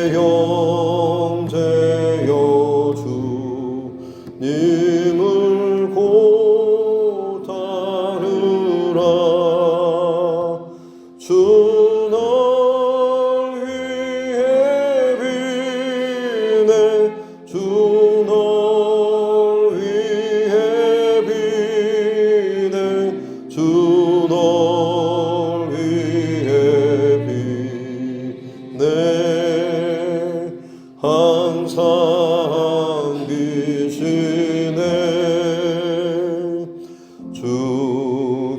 내 형제여 주님을 곧 따르라. 주 널 위해 비네 주 널 위해 비네 주 널 위해 비네 항상 비시네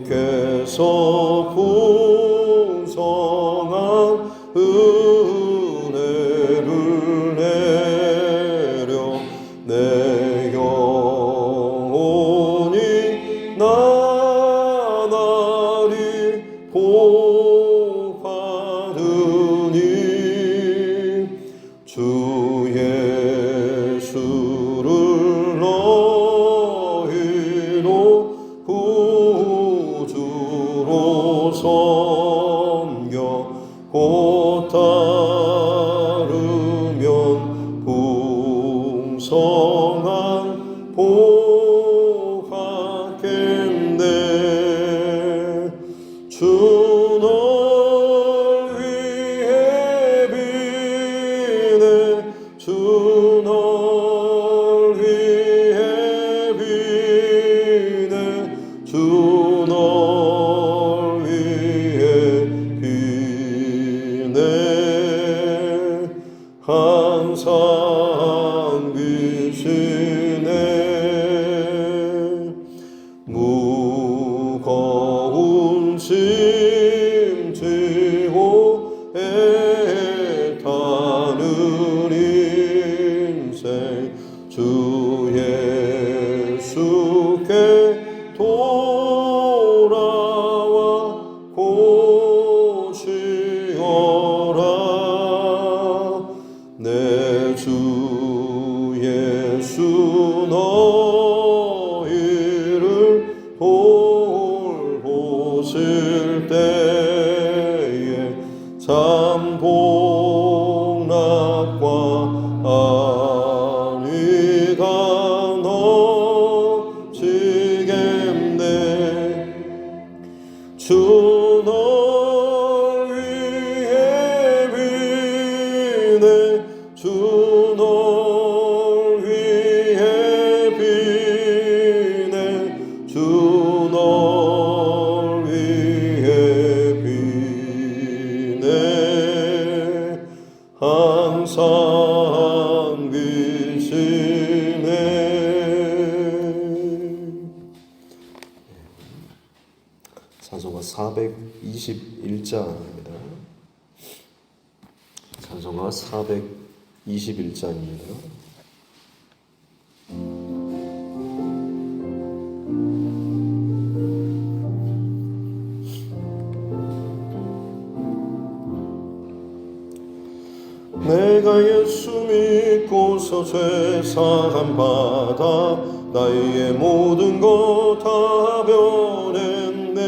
주께서 풍성한 은혜를 내려 내 영혼이 나날이 복하느니 주 예수를 너희로 구주로 섬겨 곧 따르면 풍성한 복 받겠네. 주 널 위해 비네 주 널 위해 비네 주 널 위해 비네 항상 비시네 무거운 짐 지고 애타는 인생 주 예수께 돌아와 고시어라. 내 주 예수 너희를 돌보실 때에 참 복락과 안위가 넘치겠네. 주 널 위해 비네 주 널 위해 비네 주 널 위해 비네 항상 비시네. 찬송가 421장입니다. 찬송가 421장입니다. 내가 예수 믿고서 죄사함 받아 나의 모든 것 다 변했네.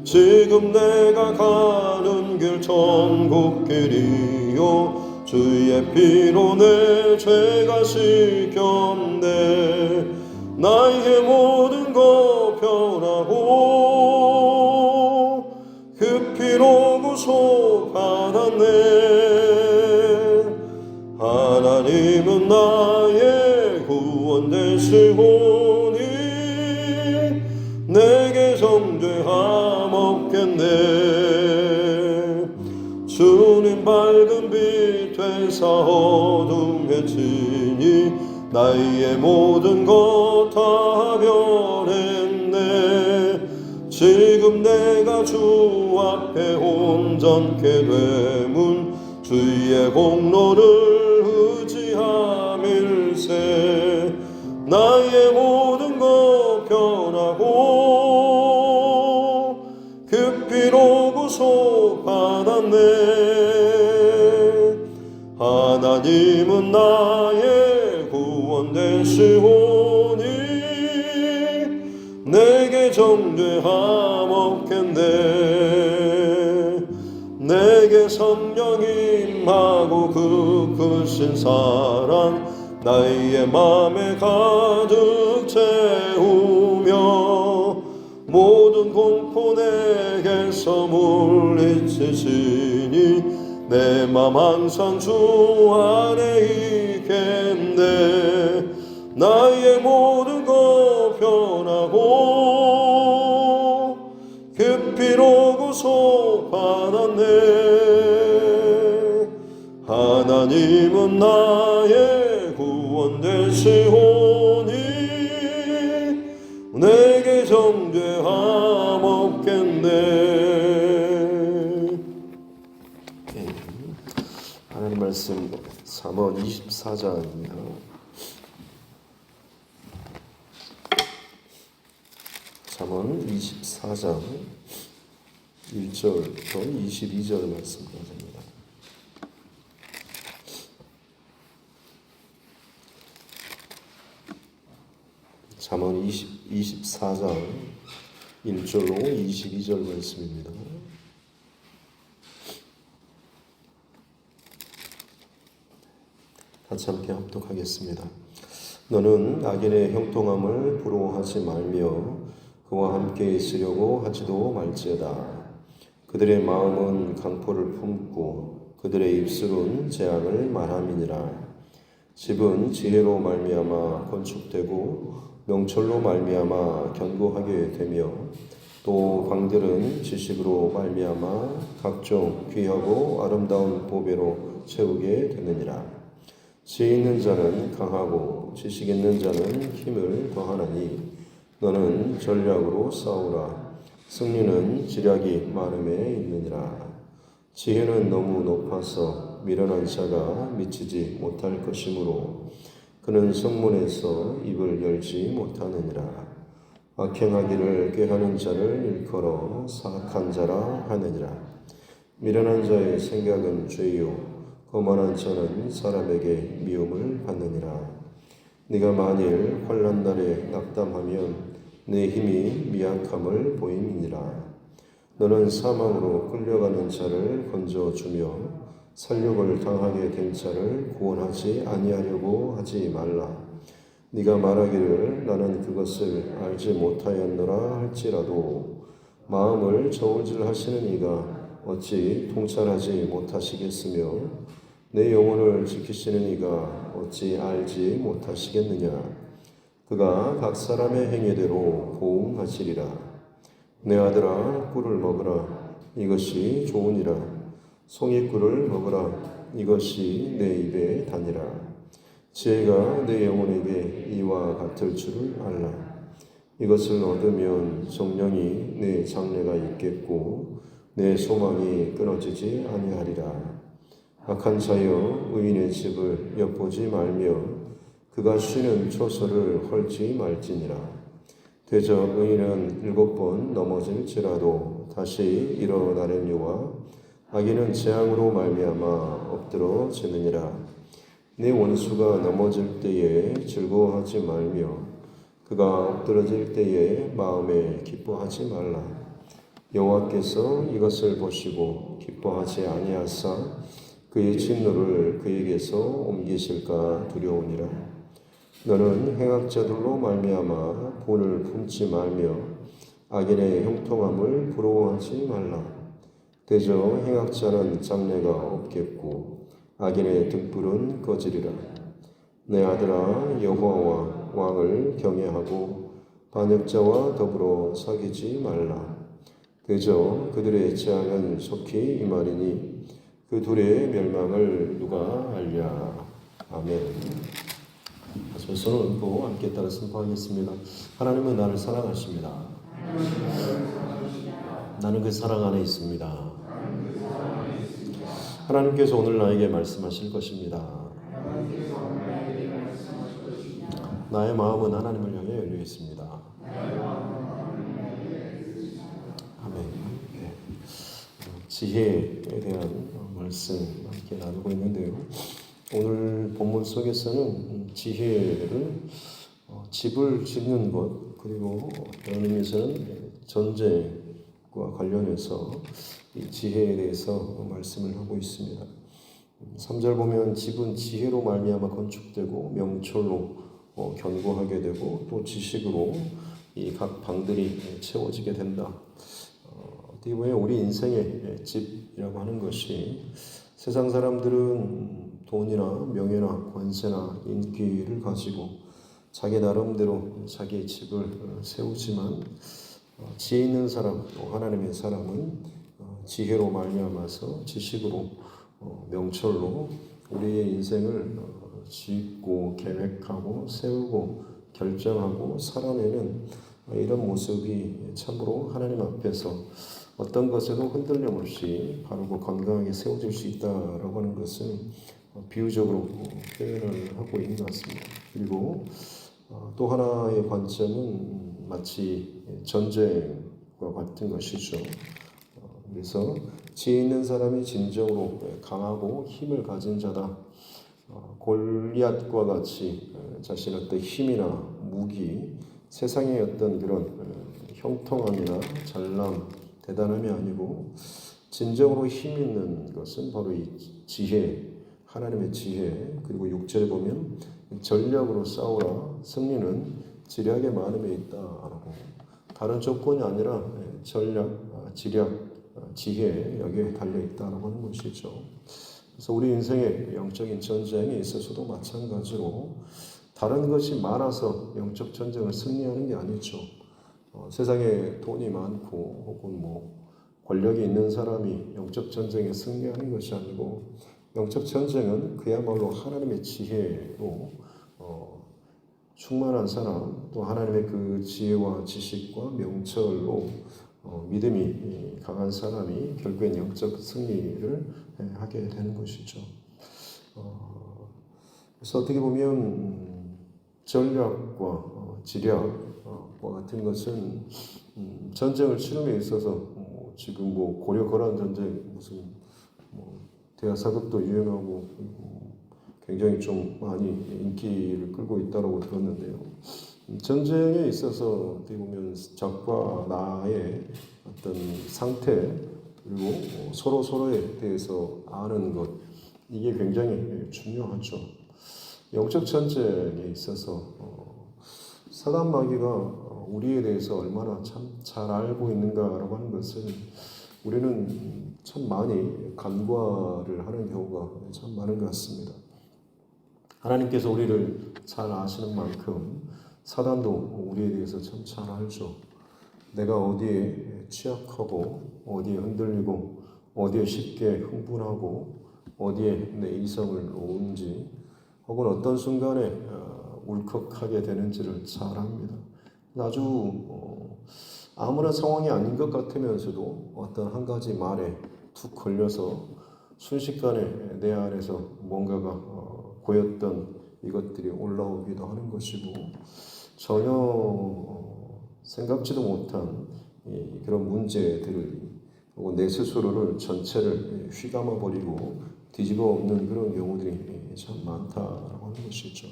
지금 내가 가는 길 천국길이요 주의 피로 내 죄가 씻겼네. 나의 모든 것 변하고 그 피로 구속받았네. 하나님은 나의 구원 되시오니 내게 정죄함 없겠네. 주님 밝은 빛 되사 어둠에 지니 나의 모든 것 다 변했네. 지금 내가 주 앞에 온전케 되문 주의 공로를 의지함일세. 나의 모든 것 변하고 그 피로 구속받았네. 하나님은 나의 구원 되시오니 내게 정죄함 없겠네. 내게 성령이 심하고 그 크신 사랑 나의 맘에 가득 채우며 모든 공포 내게서 물리치시니 내 맘 항상 주 안에 있겠네. 나의 모든 것 변하고 깊이로 구속받았네. 하나님은 나의 구원 되시오니 내게 정죄함 없겠네. 하나님 말씀 잠언 24장입니다. 잠언 24장 1절부터 22절 말씀까지입니다. 잠언 24장 1절로 22절 말씀입니다. 같이 함께 합독하겠습니다. 너는 악인의 형통함을 부러워하지 말며 그와 함께 있으려고 하지도 말지어다. 그들의 마음은 강포를 품고 그들의 입술은 재앙을 말함이니라. 집은 지혜로 말미암아 건축되고 명철로 말미암아 견고하게 되며 또 방들은 지식으로 말미암아 각종 귀하고 아름다운 보배로 채우게 되느니라. 지혜 있는 자는 강하고 지식 있는 자는 힘을 더하나니 너는 전략으로 싸우라. 승리는 지략이 많음에 있느니라. 지혜는 너무 높아서 미련한 자가 미치지 못할 것이므로 그는 성문에서 입을 열지 못하느니라. 악행하기를 꾀하는 자를 일컬어 사악한 자라 하느니라. 미련한 자의 생각은 죄요 거만한 자는 사람에게 미움을 받느니라. 네가 만일 환난 날에 낙담하면 내 힘이 미약함을 보임이니라. 너는 사망으로 끌려가는 자를 건져주며 살육을 당하게 된 자를 구원하지 아니하려고 하지 말라. 네가 말하기를 나는 그것을 알지 못하였노라 할지라도 마음을 저울질하시는 이가 어찌 통찰하지 못하시겠으며 내 영혼을 지키시는 이가 어찌 알지 못하시겠느냐. 그가 각 사람의 행위대로 보응하시리라. 내 아들아 꿀을 먹으라. 이것이 좋으니라. 송이꿀을 먹으라. 이것이 내 입에 다니라. 지혜가 내 영혼에게 이와 같을 줄을 알라. 이것을 얻으면 정령이 내 장래가 있겠고 내 소망이 끊어지지 아니하리라. 악한 자여 의인의 집을 엿보지 말며 그가 쉬는 초소를 헐지 말지니라. 대저 의인은 7번 넘어질지라도 다시 일어나려니와 악인은 재앙으로 말미암아 엎드러지느니라. 네 원수가 넘어질 때에 즐거워하지 말며 그가 엎드러질 때에 마음에 기뻐하지 말라. 여호와께서 이것을 보시고 기뻐하지 아니하사 그의 진노를 그에게서 옮기실까 두려우니라. 너는 행악자들로 말미암아 분을 품지 말며 악인의 형통함을 부러워하지 말라. 대저 행악자는 장래가 없겠고 악인의 등불은 꺼지리라. 내 아들아 여호와와 왕을 경외하고 반역자와 더불어 사귀지 말라. 대저 그들의 재앙은 속히 임하리니 그 둘의 멸망을 누가 알랴. 아멘. 손을 얹고 함께 따라 선포하겠습니다. 하나님은 나를 사랑하십니다. 나는 그 사랑 안에 있습니다. 하나님께서 오늘 나에게 말씀하실 것입니다. 나의 마음은 하나님을 향해 열려 있습니다. 아멘. 네. 지혜에 대한 말씀 함께 나누고 있는데요. 오늘 본문 속에서는 지혜를 집을 짓는 것 그리고 다른 의미에서는 전쟁과 관련해서 이 지혜에 대해서 말씀을 하고 있습니다. 3절 보면 집은 지혜로 말미암아 건축되고 명철로 견고하게 되고 또 지식으로 이 각 방들이 채워지게 된다. 어떻게 보면 우리 인생의 집이라고 하는 것이 세상 사람들은 돈이나 명예나 권세나 인기를 가지고 자기 나름대로 자기의 집을 세우지만 지혜 있는 사람, 또 하나님의 사람은 지혜로 말미암아서 지식으로 명철로 우리의 인생을 짓고 계획하고 세우고 결정하고 살아내는 이런 모습이 참으로 하나님 앞에서 어떤 것에도 흔들림 없이 바르고 건강하게 세워질 수 있다라고 하는 것은 비유적으로 표현을 하고 있는 것 같습니다. 그리고 또 하나의 관점은 마치 전쟁과 같은 것이죠. 그래서 지혜 있는 사람이 진정으로 강하고 힘을 가진 자다. 골리앗과 같이 자신의 어떤 힘이나 무기, 세상의 어떤 그런 형통함이나 잘남, 대단함이 아니고 진정으로 힘 있는 것은 바로 이 지혜, 하나님의 지혜. 그리고 6절에 보면 전략으로 싸우라. 승리는 지략의 마음에 있다라고. 다른 조건이 아니라 전략, 지략, 지혜 여기에 달려 있다라고 하는 것이죠. 그래서 우리 인생의 영적인 전쟁에 있어서도 마찬가지로 다른 것이 많아서 영적 전쟁을 승리하는 게 아니죠. 세상에 돈이 많고 혹은 권력이 있는 사람이 영적 전쟁에 승리하는 것이 아니고 영적 전쟁은 그야말로 하나님의 지혜로 충만한 사람, 또 하나님의 그 지혜와 지식과 명철로 믿음이 강한 사람이 결국엔 영적 승리를 하게 되는 것이죠. 그래서 어떻게 보면 전략과 지략과 같은 것은 전쟁을 치름에 있어서 지금 고려 거란 전쟁 무슨 대하사극도 유행하고 굉장히 좀 많이 인기를 끌고 있다고 들었는데요. 전쟁에 있어서 어떻게 보면 적과 나의 어떤 상태 그리고 서로에 대해서 아는 것 이게 굉장히 중요하죠. 영적 전쟁에 있어서 사단 마귀가 우리에 대해서 얼마나 참 잘 알고 있는가라고 하는 것은 우리는 참 많이 간과를 하는 경우가 참 많은 것 같습니다. 하나님께서 우리를 잘 아시는 만큼 사단도 우리에 대해서 참 잘 알죠. 내가 어디에 취약하고 어디에 흔들리고 어디에 쉽게 흥분하고 어디에 내 이성을 놓은지 혹은 어떤 순간에 울컥하게 되는지를 잘 압니다. 아주 아무런 상황이 아닌 것 같으면서도 어떤 한 가지 말에 툭 걸려서 순식간에 내 안에서 뭔가가 고였던 이것들이 올라오기도 하는 것이고 전혀 생각지도 못한 그런 문제들을 혹은 내 스스로를 전체를 휘감아 버리고 뒤집어 엎는 그런 경우들이 참 많다라고 하는 것이죠.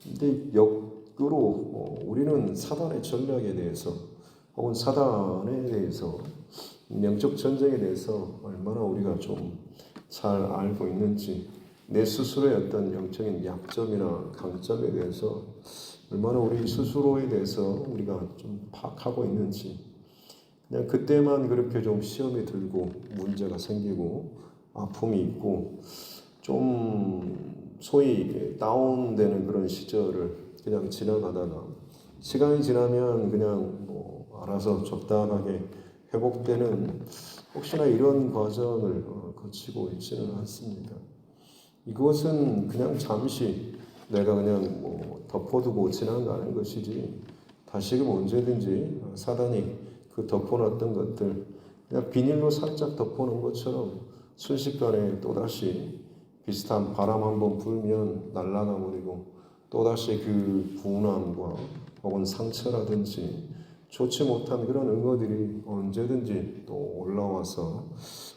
근데 역으로 우리는 사단의 전략에 대해서 혹은 사단에 대해서 영적 전쟁에 대해서 얼마나 우리가 좀 잘 알고 있는지 내 스스로의 어떤 영적인 약점이나 강점에 대해서 얼마나 우리 스스로에 대해서 우리가 좀 파악하고 있는지 그냥 그때만 그렇게 좀 시험이 들고 문제가 생기고 아픔이 있고 좀 소위 다운되는 그런 시절을 그냥 지나가다가 시간이 지나면 그냥 알아서 적당하게 회복되는 혹시나 이런 과정을 거치고 있지는 않습니다. 이것은 그냥 잠시 내가 그냥 덮어두고 지나가는 것이지 다시금 언제든지 사단이 그 덮어놨던 것들 그냥 비닐로 살짝 덮어놓은 것처럼 순식간에 또다시 비슷한 바람 한번 불면 날아가 버리고 또다시 그 분함과 혹은 상처라든지 좋지 못한 그런 응어들이 언제든지 또 올라와서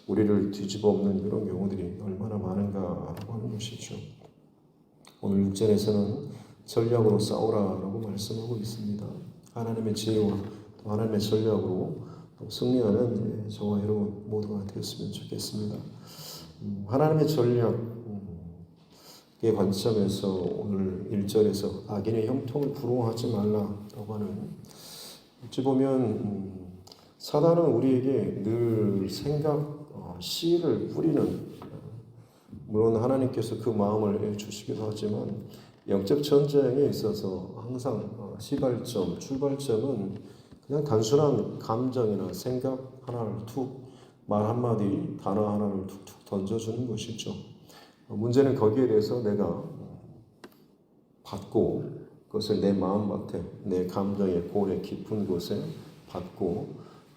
우리를 뒤집어 엎는 그런 경우들이 얼마나 많은가라고 하는 것이죠. 오늘 6절에서는 전략으로 싸우라라고 말씀하고 있습니다. 하나님의 지혜와 하나님의 전략으로 승리하는 저와 여러분 모두가 되었으면 좋겠습니다. 하나님의 전략의 관점에서 오늘 1절에서 악인의 형통을 부러워하지 말라라고 하는, 어찌 보면 사단은 우리에게 늘 생각, 씨를 뿌리는, 물론 하나님께서 그 마음을 주시기도 하지만 영적 전쟁에 있어서 항상 시발점, 출발점은 그냥 단순한 감정이나 생각 하나를 말 한마디, 단어 하나를 툭툭 던져주는 것이죠. 문제는 거기에 대해서 내가 받고, 그것을 내 마음밭에, 내 감정의 골의 깊은 곳에 받고,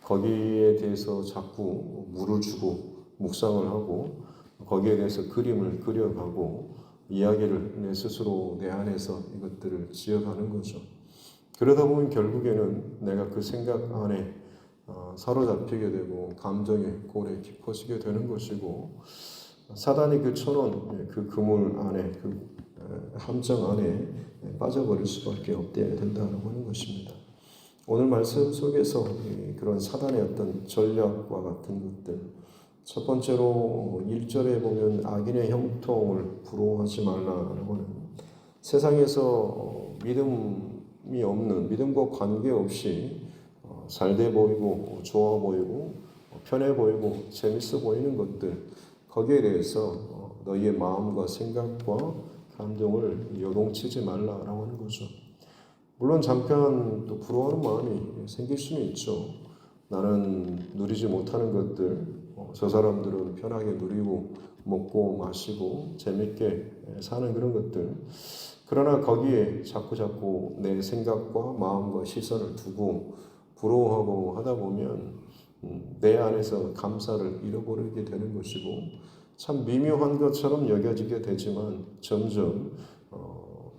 거기에 대해서 자꾸 물을 주고 묵상을 하고, 거기에 대해서 그림을 그려가고, 이야기를 내 스스로 내 안에서 이것들을 지어가는 거죠. 그러다 보면 결국에는 내가 그 생각 안에 사로잡히게 되고 감정의 골에 깊어지게 되는 것이고, 사단이 그 천원, 그 그물 안에, 그 함정 안에 빠져버릴 수밖에 없게 된다고 하는 것입니다. 오늘 말씀 속에서 그런 사단의 어떤 전략과 같은 것들, 첫 번째로 1절에 보면 악인의 형통을 부러워하지 말라라고 하는, 세상에서 믿음이 없는, 믿음과 관계없이 잘돼 보이고 좋아 보이고 편해 보이고 재밌어 보이는 것들, 거기에 대해서 너희의 마음과 생각과 감정을 요동치지 말라라고 하는 거죠. 물론 잠깐 또 부러워하는 마음이 생길 수는 있죠. 나는 누리지 못하는 것들, 저 사람들은 편하게 누리고 먹고 마시고 재밌게 사는 그런 것들, 그러나 거기에 자꾸 내 생각과 마음과 시선을 두고 부러워하고 하다 보면 내 안에서 감사를 잃어버리게 되는 것이고, 참 미묘한 것처럼 여겨지게 되지만 점점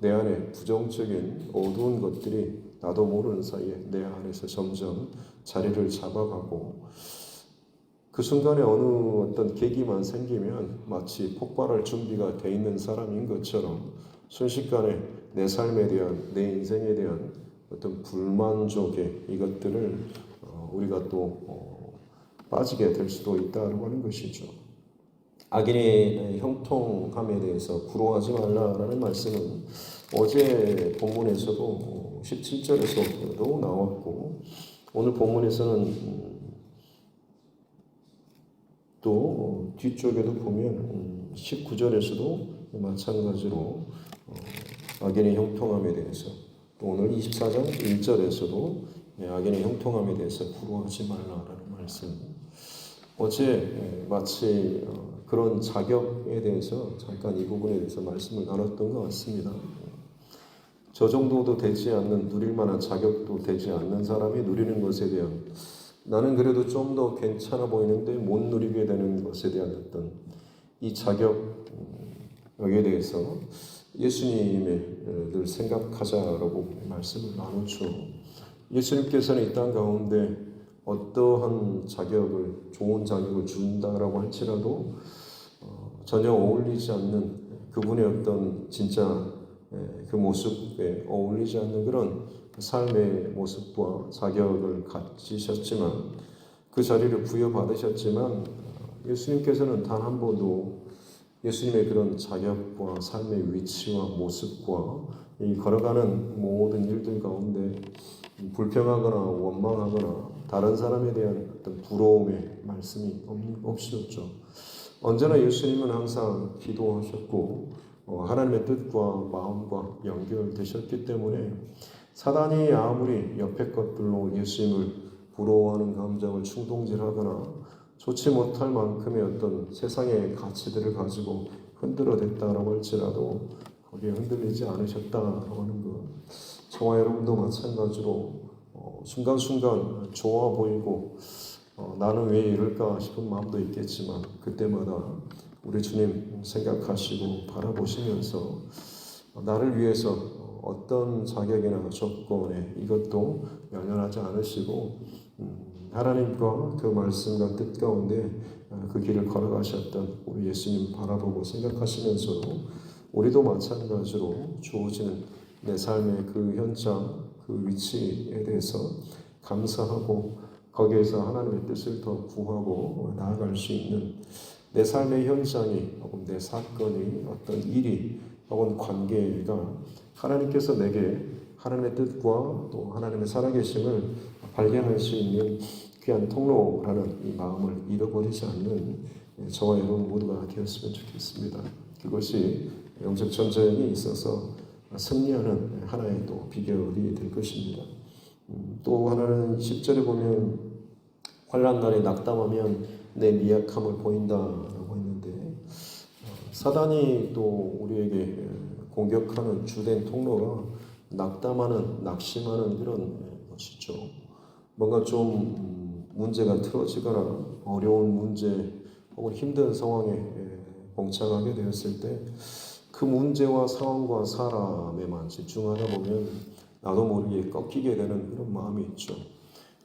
내 안에 부정적인 어두운 것들이 나도 모르는 사이에 내 안에서 점점 자리를 잡아가고, 그 순간에 어느 어떤 계기만 생기면 마치 폭발할 준비가 돼 있는 사람인 것처럼 순식간에 내 삶에 대한, 내 인생에 대한 어떤 불만족의 이것들을 우리가 또 빠지게 될 수도 있다고 하는 것이죠. 악인의 형통함에 대해서 부러워하지 말라라는 말씀은 어제 본문에서도 17절에서도 나왔고, 오늘 본문에서는 또 뒤쪽에도 보면 19절에서도 마찬가지로 악인의 형통함에 대해서, 또 오늘 24장 1절에서도 악인의 형통함에 대해서 부러워하지 말라라는 말씀. 어제 마치 그런 자격에 대해서 잠깐 이 부분에 대해서 말씀을 나눴던 것 같습니다. 저 정도도 되지 않는, 누릴 만한 자격도 되지 않는 사람이 누리는 것에 대한, 나는 그래도 좀 더 괜찮아 보이는데 못 누리게 되는 것에 대한 어떤 이 자격, 여기에 대해서 예수님의 늘 생각하자라고 말씀을 나누죠. 예수님께서는 이 땅 가운데 어떠한 자격을, 좋은 자격을 준다라고 할지라도 전혀 어울리지 않는 그분의 어떤 진짜 그 모습에 어울리지 않는 그런 삶의 모습과 자격을 가지셨지만, 그 자리를 부여받으셨지만, 예수님께서는 단 한 번도 예수님의 그런 자격과 삶의 위치와 모습과 이 걸어가는 모든 일들 가운데 불평하거나 원망하거나 다른 사람에 대한 어떤 부러움의 말씀이 없으셨죠. 언제나 예수님은 항상 기도하셨고 하나님의 뜻과 마음과 연결되셨기 때문에 사단이 아무리 옆에 것들로 예수님을 부러워하는 감정을 충동질하거나 좋지 못할 만큼의 어떤 세상의 가치들을 가지고 흔들어댔다라고 할지라도 거기에 흔들리지 않으셨다라고 하는 것. 저와 여러분도 마찬가지로 순간순간 좋아 보이고 나는 왜 이럴까 싶은 마음도 있겠지만, 그때마다 우리 주님 생각하시고 바라보시면서 나를 위해서 어떤 자격이나 조건에 이것도 연연하지 않으시고 하나님과 그 말씀과 뜻 가운데 그 길을 걸어가셨던 우리 예수님 바라보고 생각하시면서도 우리도 마찬가지로 주어지는 내 삶의 그 현장, 그 위치에 대해서 감사하고 거기에서 하나님의 뜻을 더 구하고 나아갈 수 있는 내 삶의 현장이 혹은 내 사건이 어떤 일이 혹은 관계가 하나님께서 내게 하나님의 뜻과 또 하나님의 살아계심을 발견할 수 있는 귀한 통로라는 이 마음을 잃어버리지 않는 저와 여러분 모두가 되었으면 좋겠습니다. 그것이 영적 전쟁에 있어서 승리하는 하나의 또 비결이 될 것입니다. 또 하나는 10절에 보면 환난 날에 낙담하면 내 미약함을 보인다라고 했는데 사단이 또 우리에게 공격하는 주된 통로가 낙담하는, 낙심하는 이런 것이죠. 뭔가 좀 문제가 틀어지거나 어려운 문제 혹은 힘든 상황에 봉착하게 되었을 때 그 문제와 상황과 사람에만 집중하다 보면 나도 모르게 꺾이게 되는 그런 마음이 있죠.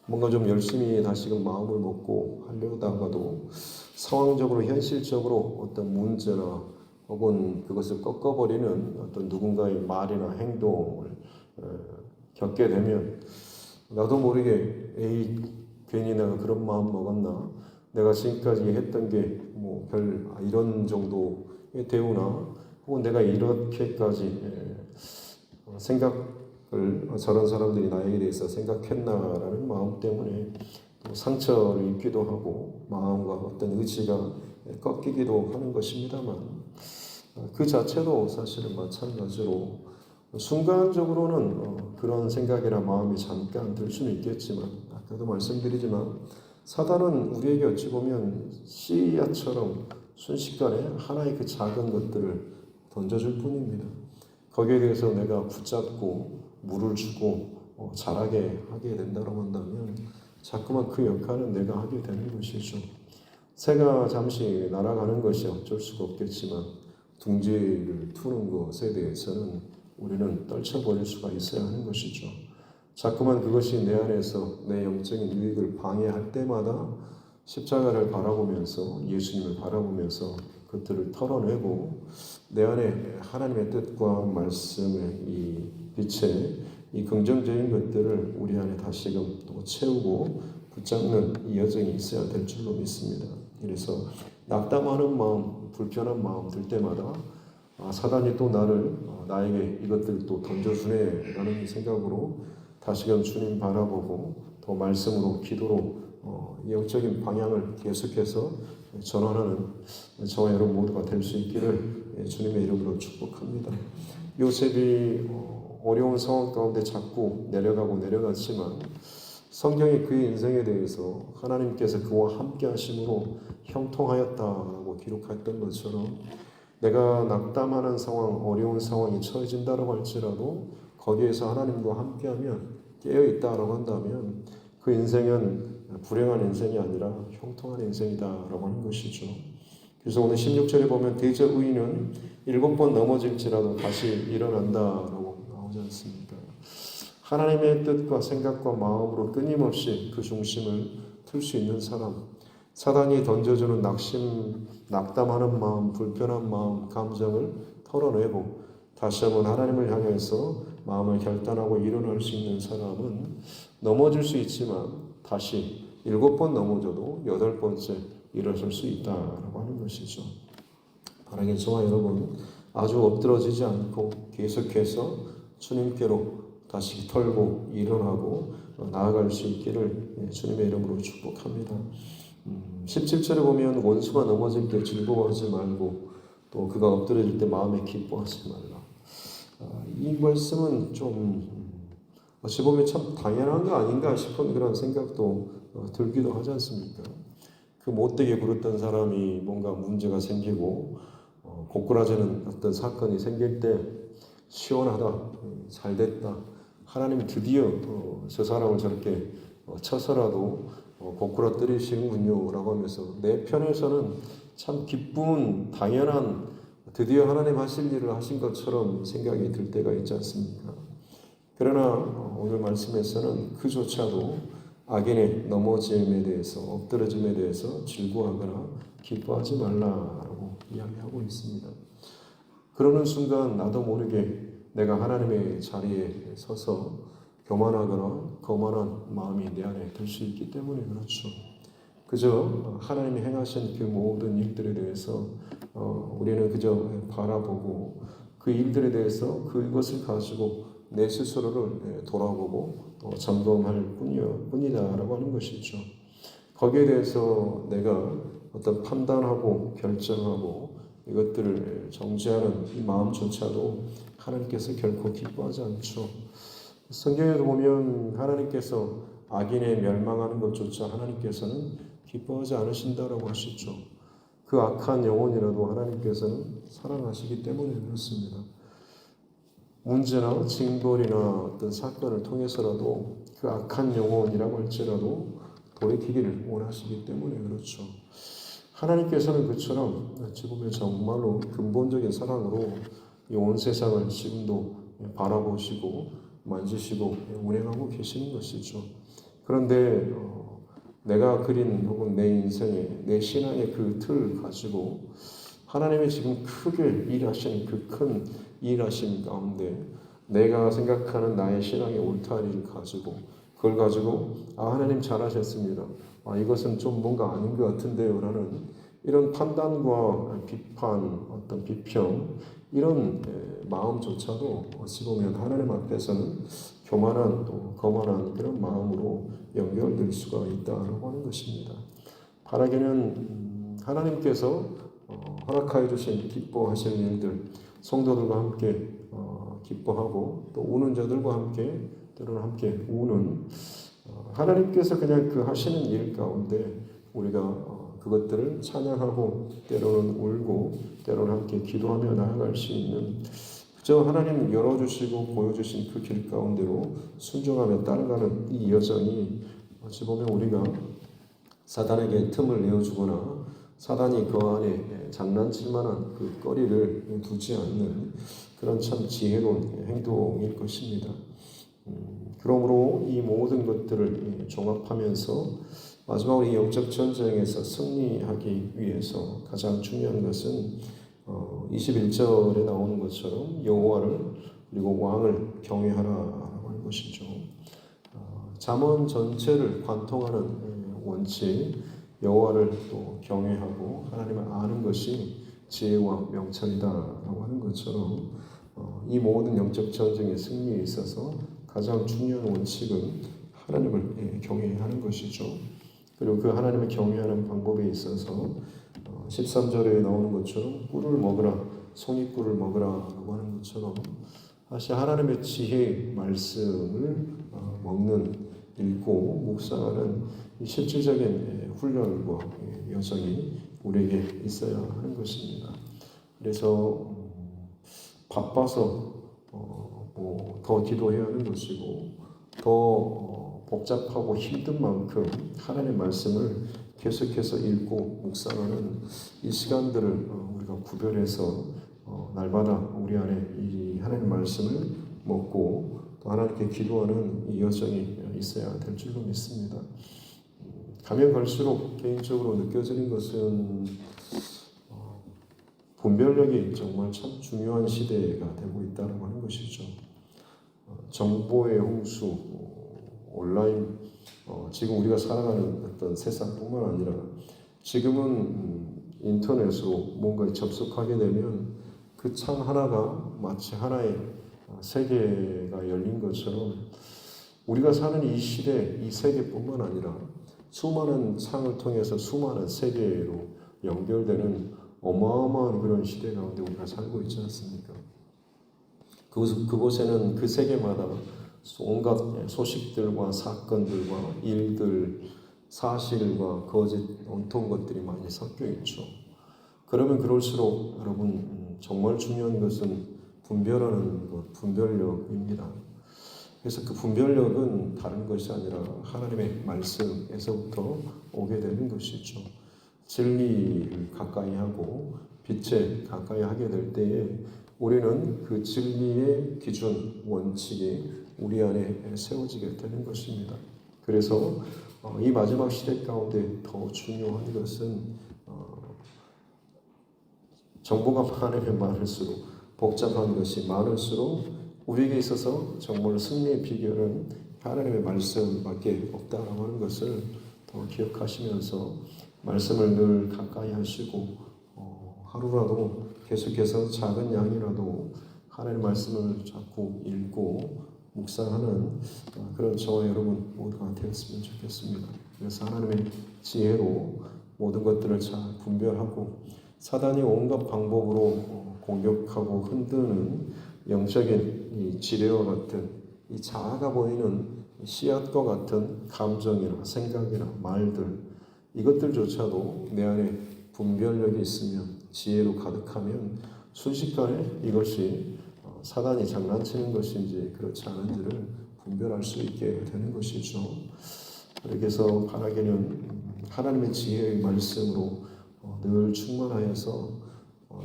뭔가 좀 열심히 다시금 마음을 먹고 하려다가도 상황적으로 현실적으로 어떤 문제나 혹은 그것을 꺾어버리는 어떤 누군가의 말이나 행동을 겪게 되면 나도 모르게 에이 괜히 내가 그런 마음 먹었나, 내가 지금까지 했던 게 뭐 별 이런 정도의 대우나 혹은 내가 이렇게까지 생각을 저런 사람들이 나에게 대해서 생각했나라는 마음 때문에 또 상처를 입기도 하고 마음과 어떤 의지가 꺾이기도 하는 것입니다만 그 자체도 사실은 마찬가지로 순간적으로는 그런 생각이나 마음이 잠깐 들 수는 있겠지만 아까도 말씀드리지만 사단은 우리에게 어찌 보면 씨앗처럼 순식간에 하나의 그 작은 것들을 던져줄 뿐입니다. 거기에 대해서 내가 붙잡고 물을 주고 자라게 하게 된다고 한다면 자꾸만 그 역할은 내가 하게 되는 것이죠. 새가 잠시 날아가는 것이 어쩔 수가 없겠지만 둥지를 트는 것에 대해서는 우리는 떨쳐버릴 수가 있어야 하는 것이죠. 자꾸만 그것이 내 안에서 내 영적인 유익을 방해할 때마다 십자가를 바라보면서 예수님을 바라보면서 그것들을 털어내고 내 안에 하나님의 뜻과 말씀의 이 빛의 이 긍정적인 것들을 우리 안에 다시금 또 채우고 붙잡는 이 여정이 있어야 될 줄로 믿습니다. 그래서 낙담하는 마음, 불편한 마음 들 때마다 사단이 또 나에게 이것들을 또 던져주네 라는 생각으로 다시금 주님 바라보고 더 말씀으로 기도로 영적인 방향을 계속해서 전환하는 저와 여러분 모두가 될 수 있기를 주님의 이름으로 축복합니다. 요셉이 어려운 상황 가운데 자꾸 내려갔지만 성경이 그의 인생에 대해서 하나님께서 그와 함께 하심으로 형통하였다라고 기록했던 것처럼 내가 낙담하는 상황, 어려운 상황이 처해진다고 할지라도 거기에서 하나님과 함께하면 깨어있다라고 한다면 그 인생은 불행한 인생이 아니라 형통한 인생이다라고 하는 것이죠. 그래서 오늘 16절에 보면 대저 의인은 7번 넘어질지라도 다시 일어난다라고 나오지 않습니까? 하나님의 뜻과 생각과 마음으로 끊임없이 그 중심을 틀 수 있는 사람, 사단이 던져주는 낙담하는 마음, 불편한 마음, 감정을 털어내고 다시 한번 하나님을 향해서 마음을 결단하고 일어날 수 있는 사람은 넘어질 수 있지만 다시 7번 넘어져도 8번째 일어설 수 있다라고 하는 것이죠. 바라긴 저와 여러분 아주 엎드러지지 않고 계속해서 주님께로 다시 털고 일어나고 나아갈 수 있기를 주님의 이름으로 축복합니다. 17절에 보면 원수가 넘어질 때 즐거워하지 말고 또 그가 엎드려질 때 마음에 기뻐하지 말라. 이 말씀은 좀 어찌 보면 참 당연한 거 아닌가 싶은 그런 생각도 들기도 하지 않습니까? 그 못되게 굴었던 사람이 뭔가 문제가 생기고 고꾸라지는 어떤 사건이 생길 때 시원하다, 잘됐다, 하나님이 드디어 저 사람을 저렇게 쳐서라도 고꾸라뜨리시는군요 라고 하면서 내 편에서는 참 기쁜 당연한 드디어 하나님 하실 일을 하신 것처럼 생각이 들 때가 있지 않습니까? 그러나 오늘 말씀에서는 그조차도 악인의 넘어짐에 대해서 엎드러짐에 대해서 즐거워하거나 기뻐하지 말라라고 이야기하고 있습니다. 그러는 순간 나도 모르게 내가 하나님의 자리에 서서 교만하거나 거만한 마음이 내 안에 들 수 있기 때문에 그렇죠. 그저 하나님이 행하신 그 모든 일들에 대해서 우리는 그저 바라보고 그 일들에 대해서 그것을 가지고 내 스스로를 돌아보고 점검할 뿐이다라고 하는 것이죠. 거기에 대해서 내가 어떤 판단하고 결정하고 이것들을 정지하는 이 마음조차도 하나님께서 결코 기뻐하지 않죠. 성경에도 보면 하나님께서 악인의 멸망하는 것조차 하나님께서는 기뻐하지 않으신다라고 하시죠. 그 악한 영혼이라도 하나님께서는 사랑하시기 때문에 그렇습니다. 문제나 징벌이나 어떤 사건을 통해서라도 그 악한 영혼이라고 할지라도 돌이키기를 원하시기 때문에 그렇죠. 하나님께서는 그처럼 어찌 보면 정말로 근본적인 사랑으로 이 온 세상을 지금도 바라보시고 만지시고 운행하고 계시는 것이죠. 그런데 내가 그린 혹은 내 인생의 내 신앙의 그 틀을 가지고 하나님이 지금 크게 일하시는 그 큰 일하심 가운데 내가 생각하는 나의 신앙의 울타리를 가지고 그걸 가지고 하나님 잘하셨습니다. 이것은 좀 뭔가 아닌 것 같은데요 라는 이런 판단과 비판, 어떤 비평 이런 마음조차도 어찌 보면 하나님 앞에서는 교만한 또 거만한 그런 마음으로 연결될 수가 있다고 하는 것입니다. 바라기는 하나님께서 허락하여 주신 기뻐하실 일들 성도들과 함께 기뻐하고 또 우는 자들과 함께 때로는 함께 우는 하나님께서 그냥 그 하시는 일 가운데 우리가 그것들을 찬양하고 때로는 울고 때로는 함께 기도하며 나아갈 수 있는 그저 하나님 열어주시고 보여주신 그 길 가운데로 순종하며 따라가는 이 여정이 어찌 보면 우리가 사단에게 틈을 내어주거나 사단이 그 안에 장난칠 만한 그 거리를 두지 않는 그런 참 지혜로운 행동일 것입니다. 그러므로 이 모든 것들을 종합하면서 마지막으로 이 영적 전쟁에서 승리하기 위해서 가장 중요한 것은 21절에 나오는 것처럼 여호와를 그리고 왕을 경외하라라고 하는 것이죠. 잠언 전체를 관통하는 원칙 여호와를 또 경외하고 하나님을 아는 것이 지혜와 명철이다라고 하는 것처럼 이 모든 영적 전쟁의 승리에 있어서 가장 중요한 원칙은 하나님을 경외하는 것이죠. 그리고 그 하나님을 경외하는 방법에 있어서 13절에 나오는 것처럼 꿀을 먹으라 송이꿀을 먹으라라고 하는 것처럼 사실 하나님의 지혜 말씀을 먹는 읽고 묵상하는 실질적인 훈련과 여정이 우리에게 있어야 하는 것입니다. 그래서 바빠서 더 기도해야 하는 것이고 더 복잡하고 힘든 만큼 하나님의 말씀을 계속해서 읽고 묵상하는 이 시간들을 우리가 구별해서 날마다 우리 안에 이 하나님의 말씀을 먹고 또 하나님께 기도하는 이 여정이 있어야 될 줄로 믿습니다. 가면 갈수록 개인적으로 느껴지는 것은 분별력이 정말 참 중요한 시대가 되고 있다고 하는 것이죠. 정보의 홍수, 온라인, 지금 우리가 살아가는 어떤 세상뿐만 아니라 지금은 인터넷으로 뭔가에 접속하게 되면 그 창 하나가 마치 하나의 세계가 열린 것처럼 우리가 사는 이 시대, 이 세계뿐만 아니라 수많은 창을 통해서 수많은 세계로 연결되는 어마어마한 그런 시대 가운데 우리가 살고 있지 않습니까? 그곳에는 그 세계마다 온갖 소식들과 사건들과 일들, 사실과 거짓, 온통 것들이 많이 섞여 있죠. 그러면 그럴수록 여러분 정말 중요한 것은 분별하는 것, 분별력입니다. 그래서 그 분별력은 다른 것이 아니라 하나님의 말씀에서부터 오게 되는 것이죠. 진리를 가까이 하고 빛에 가까이 하게 될 때에 우리는 그 진리의 기준, 원칙이 우리 안에 세워지게 되는 것입니다. 그래서 이 마지막 시대 가운데 더 중요한 것은 정보가 많으면 많을수록 복잡한 것이 많을수록 우리에게 있어서 정말 승리의 비결은 하나님의 말씀밖에 없다라고 하는 것을 더 기억하시면서 말씀을 늘 가까이 하시고 하루라도 계속해서 작은 양이라도 하나님의 말씀을 자꾸 읽고 묵상하는 그런 저와 여러분 모두가 되었으면 좋겠습니다. 그래서 하나님의 지혜로 모든 것들을 잘 분별하고 사단이 온갖 방법으로 공격하고 흔드는 영적인 이 지뢰와 같은 이 작아 보이는 씨앗과 같은 감정이나 생각이나 말들 이것들조차도 내 안에 분별력이 있으면 지혜로 가득하면 순식간에 이것이 사단이 장난치는 것인지 그렇지 않은지를 분별할 수 있게 되는 것이죠. 그래서 바라기는 하나님의 지혜의 말씀으로 늘 충만하여서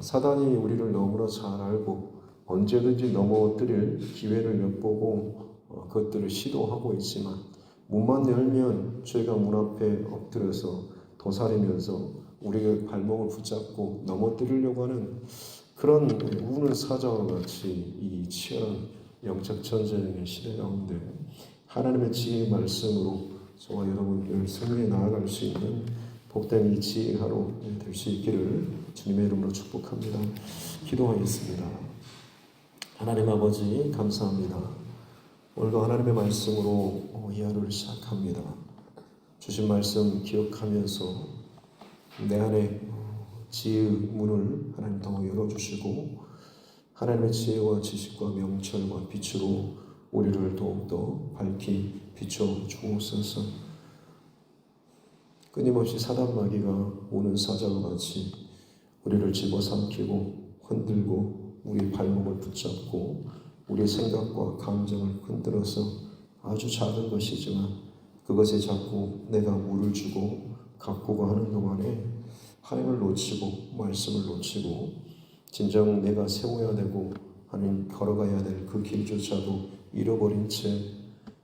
사단이 우리를 너무나 잘 알고 언제든지 넘어뜨릴 기회를 엿보고 그것들을 시도하고 있지만 문만 열면 죄가 문 앞에 엎드려서 도사리면서 우리의 발목을 붙잡고 넘어뜨리려고 하는 그런 우는 사자와 같이 이 치열한 영적 전쟁의 시대 가운데 하나님의 지혜의 말씀으로 저와 여러분 늘 승리에 나아갈 수 있는 복된 이 지혜의 하루 될 수 있기를 주님의 이름으로 축복합니다. 기도하겠습니다. 하나님 아버지 감사합니다. 오늘도 하나님의 말씀으로 이 하루를 시작합니다. 주신 말씀 기억하면서 내 안에 지혜의 문을 하나님 더 열어주시고 하나님의 지혜와 지식과 명철과 빛으로 우리를 더욱더 밝히 비춰 주옵소서. 끊임없이 사단마귀가 오는 사자와 같이 우리를 집어삼키고 흔들고 우리 발목을 붙잡고 우리의 생각과 감정을 흔들어서 아주 작은 것이지만 그것에 자꾸 내가 물을 주고 가꾸고 하는 동안에 하나님을 놓치고 말씀을 놓치고 진정 내가 세워야 되고 하나님 걸어가야 될 그 길조차도 잃어버린 채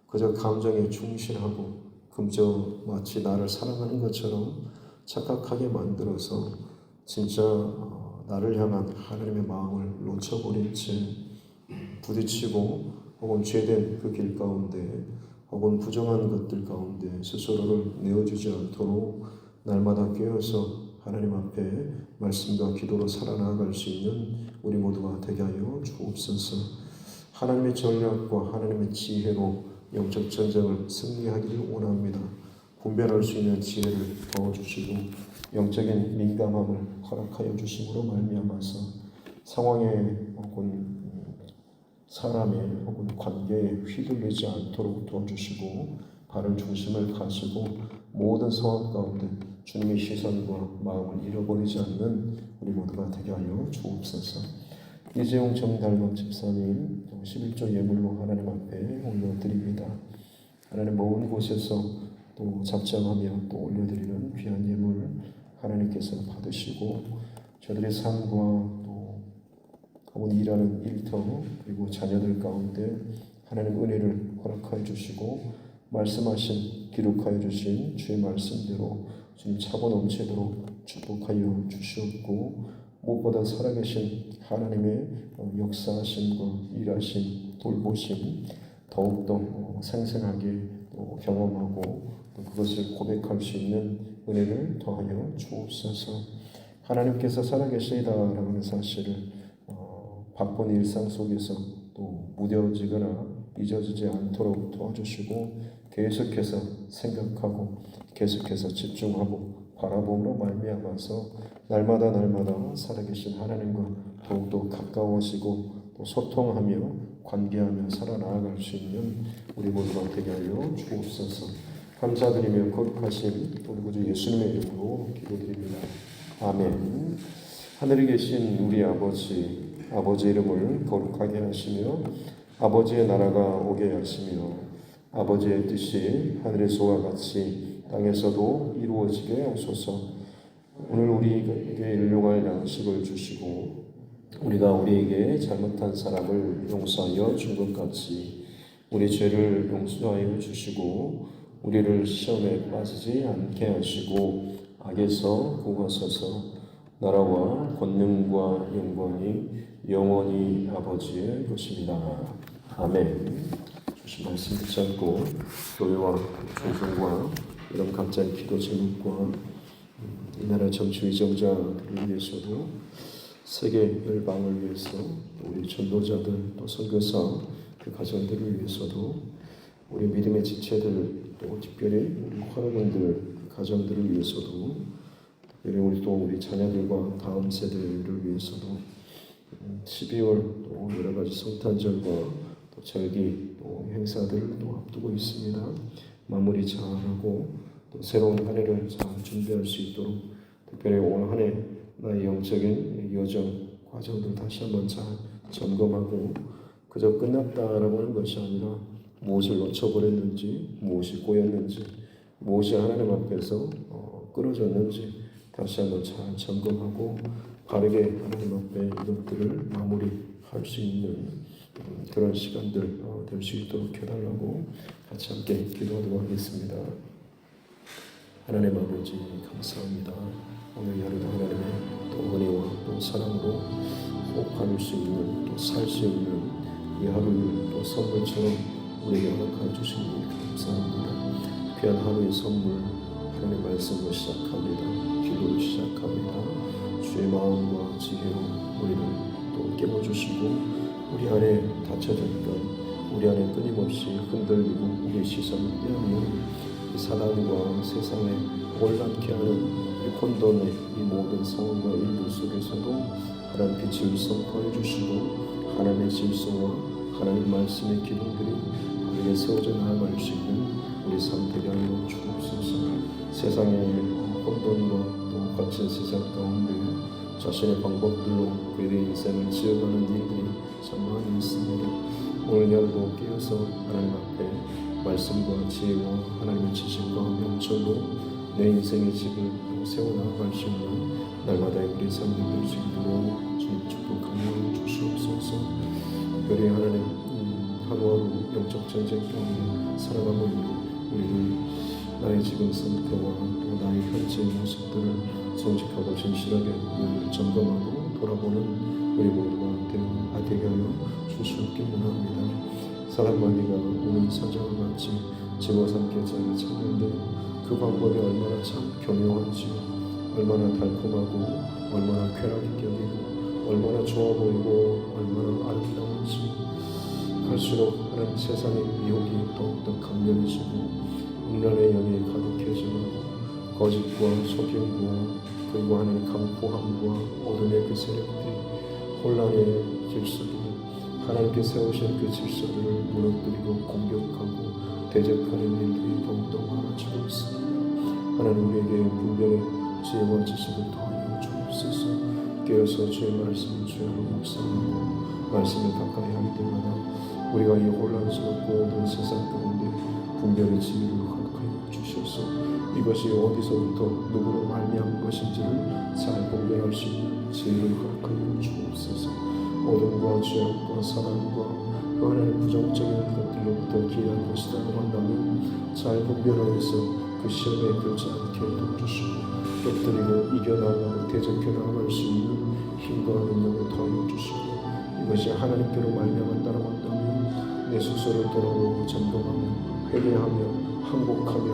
그저 감정에 충실하고 그저 마치 나를 사랑하는 것처럼 착각하게 만들어서 진짜 나를 향한 하나님의 마음을 놓쳐버린 채 부딪히고 혹은 죄된 그 길 가운데 혹은 부정한 것들 가운데 스스로를 내어주지 않도록 날마다 깨어서 하나님 앞에 말씀과 기도로 살아나갈 수 있는 우리 모두가 되게 하여 주옵소서. 하나님의 전략과 하나님의 지혜로 영적 전쟁을 승리하기를 원합니다. 분별할 수 있는 지혜를 더주시고 영적인 민감함을 허락하여 주심으로 말미암아서 상황에 혹은 사람의 혹은 관계에 휘둘리지 않도록 도와주시고 바른 중심을 가지고 모든 상황 가운데 주님의 시선과 마음을 잃어버리지 않는 우리 모두가 되게 하여 주옵소서. 이재용 정달목 집사님 11조 예물로 하나님 앞에 올려드립니다. 하나님 먼 곳에서 또 작정하며 또 올려드리는 귀한 예물 하나님께서 받으시고 저들의 삶과 또 혹은 일하는 일터 그리고 자녀들 가운데 하나님 은혜를 허락하여 주시고 말씀하신 기록하여 주신 주의 말씀대로 주님 차고 넘치도록 축복하여 주시옵고 무엇보다 살아계신 하나님의 역사하심과 일하심, 돌보심 더욱더 생생하게 또 경험하고 또 그것을 고백할 수 있는 은혜를 더하여 주옵소서. 하나님께서 살아계시다라는 하는 사실을 바쁜 일상 속에서 또 무뎌지거나 잊어지지 않도록 도와주시고 계속해서 생각하고 계속해서 집중하고 바라봄으로 말미암아서 날마다 살아계신 하나님과 더욱더 가까워지고 또 소통하며 관계하며 살아나아갈 수 있는 우리 모두가 되게 하여 주옵소서. 감사드리며 거룩하신 우리 구주 예수님의 이름으로 기도드립니다. 아멘. 하늘에 계신 우리 아버지, 아버지의 이름을 거룩하게 하시며 아버지의 나라가 오게 하시며 아버지의 뜻이 하늘에서와 같이 땅에서도 이루어지게 하소서. 오늘 우리에게 일용할 양식을 주시고 우리가 우리에게 잘못한 사람을 용서하여 준 것 같이 우리 죄를 용서하여 주시고 우리를 시험에 빠지지 않게 하시고 악에서 구하소서. 나라와 권능과 영광이 영원히 아버지의 것입니다. 아멘. 주신 말씀 붙잡고 교회와 충성과 이런 각자의 기도 제목과 이 나라 정치 위정자들을 위해서도 세계 열방을 위해서 우리 전도자들 또 선교사 그 가정들을 위해서도 우리 믿음의 지체들 또 특별히 우리 화라분들 그 가정들을 위해서도 특별히 우리 자녀들과 다음 세대를 위해서도 12월 또 여러 가지 성탄절과 또 절기 또 행사들을 또 앞두고 있습니다. 마무리 잘하고 또 새로운 한 해를 잘 준비할 수 있도록 특별히 올 한 해 나의 영적인 여정 과정들 다시 한번 잘 점검하고 그저 끝났다라고 하는 것이 아니라 무엇을 놓쳐버렸는지 무엇이 꼬였는지 무엇이 하나님 앞에서 끊어졌는지 다시 한번 잘 점검하고 바르게 하나님 앞에 이것들을 마무리할 수 있는 그런 시간들 될 수 있도록 해달라고 같이 함께 기도하도록 하겠습니다. 하나님 아버지 감사합니다. 오늘 하루도 하나님의 또 은혜와 또 사랑으로 호흡할 수 있는 또 살 수 있는 이 하루를 또 선물처럼 우리에게 허락하여 주시니 감사합니다. 귀한 하루의 선물 하나님의 말씀으로 시작합니다. 기도로 시작합니다. 주의 마음과 지혜로 우리를 또 깨워주시고 우리 안에 닫혀졌던 우리 안에 끊임없이 흔들리고 우리의 시선을 빼앗는 이 사단과 세상에 혼란케 하는 이 혼돈의 이 모든 상황과 일들 속에서도 하나님 빛을 선포해 주시고 하나님의 질서와 하나님 말씀의 기둥들이 우리에게 세워져 나아갈 수 있는 우리 삶 되게 하여 주옵소서. 세상의 혼돈과 또 거친 세상 가운데 자신의 방법들로 그들의 인생을 지어가는 일들이 참 많이 있습니다. 오늘 하루도 깨어서 하나님 앞에 말씀과 지혜와 하나님의 지식과 명철로 내 인생의 집을 세워나갈 수 있는 날마다의 우리 삶이 될 수 있도록 주님 축복하여 주시옵소서. 특별히 하나님 하루하루 영적 전쟁 가운데 살아가고 있는 우리를 나의 지금 상태와 또 나의 현재의 모습들을 정직하고 진실하게 점검하고 돌아보는 우리 모두가 되게 하여 주시옵기 원합니다. 사랑관리가 오늘 사장을 마치 집어서 함께 자기 찾는데 그 방법이 얼마나 참 교묘한지 얼마나 달콤하고 얼마나 쾌락있게 여기고 얼마나 좋아 보이고 얼마나 아름다운지 갈수록 하나님 세상의 미혹이 더욱더 강렬해지고 음란의 영이 가득해지고 거짓과 속임과 그리고 하나님의 강포함과 어둠의 그 세력들이 혼란의 질서들이 하나님께 세우신 그 질서를 무너뜨리고 공격하고 대적하는 일들이 더욱더 많아지고 있습니다. 하나님 우리에게 분별의 지혜와 지식을 더하여 주옵소서. 깨어서 주의 말씀을 주야로 묵상하고 말씀을 가까이 할 때마다 우리가 이 혼란스럽고 어두운 세상 가운데 분별의 지혜를 허락하여 주셔서 이것이 어디서부터 누구로 말미암은 것인지를 잘 분별할 수 있는 지혜를 허락하여 주옵소서. 어둠과 죄악과 사랑과 그 하나의 부정적인 것들로부터 기이한 것이라고 한다면 잘 분별하여서 그 시험에 들지 않게 도와주시고 엎드리고 이겨나가고 대적해 나갈 수 있는 힘과 능력을 더하여 주시고 이것이 하나님께로 말미암았다고 한다면 내 스스로를 돌아보고 점검하며 회개하며 항복하며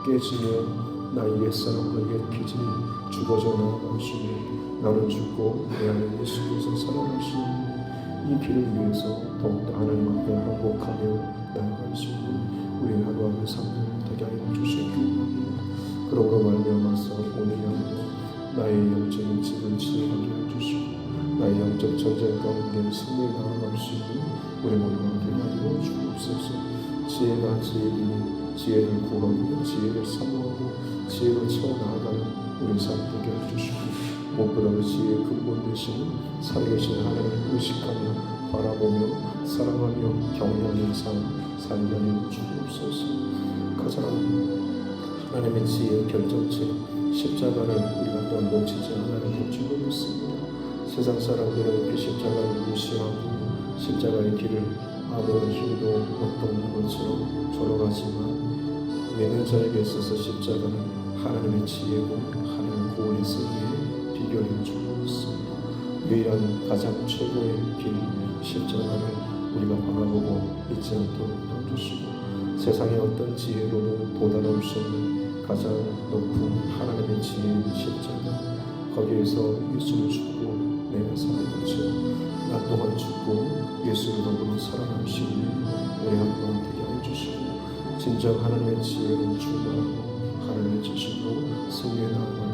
깨지며 나의 옛사람과 옛 기질이 죽어져 나아갈 수 있는 나는 죽고 내 안에 예수께서 살아가시는 이 길을 위해서 더욱더 하나님 앞에 항복하며 나아갈 수 있는 우리 하루하루 삶을 되게 하여 주시기 바랍니다. 그러므로 말미암아서 오늘 하루도 나의 영적인 집을 지혜하게 해주시고 나의 영적 전쟁 가운데 승리에 나아갈 수 있는 우리 모두가 되게 하여 주옵소서. 지혜가 지혜이니 지혜를 구하고 지혜를 사모하고 지혜를 채워나가는 우리 삶 되게 해주시고 무엇보다도 지혜의 근본 되시는 살아계신 하나님을 의식하며 바라보며 사랑하며 경외하는 삶 살게 하여 주옵소서. 가장 하나님의 지혜의 결정체 십자가를 우리가 또한 놓치지 않아야 될 줄로 믿습니다. 세상 사람들은 그 십자가를 무시하고 십자가의 길을 아무런 힘도 없던 것처럼 걸어가지만 믿는 자에게 있어서 십자가는 하나님의 지혜고 하나님의 구원의 승리에 비결인 줄로 믿습니다. 유일한 가장 최고의 길 십자가를 우리가 바라보고 잊지 않도록 도와주시고 세상의 어떤 지혜로도 도달할 수 없는 가장 높은 하나님의 지혜인 십자가 거기에서 예수를 죽고 내 삶을 지어 나 또한 죽고 예수를 더불어 살아남으시기 우리 한번 되게 해주시고 진정 하나님의 지혜로 충만하고 하나님의 지식으로 승리에 나아가는